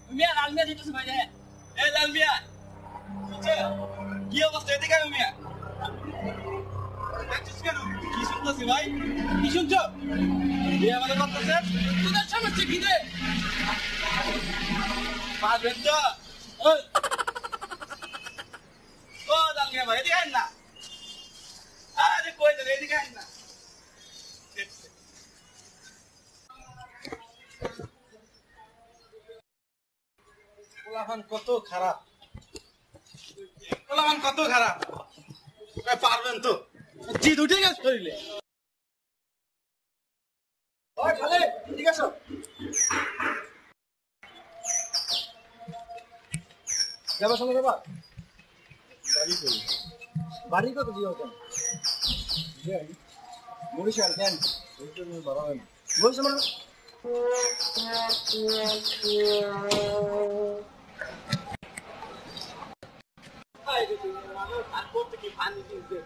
মিয়া লাল মিয়া যেতেছে ভাই রে এই লাল মিয়া কি অবস্থা এদিকে আয় মিয়া দেখছিস কেন কি শুনতেছি ভাই কি শুনছো বিয়ে আমাদের করতেছে তোদের সমস্যা কি রে পারবেন তো ওই ও লাল মিয়া ভাই এদিকে আয় না আরে কই দে এদিকে আয় না পোলাপান কত খারাপ পোলাপান কত খারাপ পারবেন তো জিদ উঠে গেছে শরীরে ওই খালে ঠিক আছে যাবার সঙ্গে যাবা বাড়ি কত দিয়ে হতেন বরিশাল কেন বরিশাল মানে আর করতে কি পানি দিতে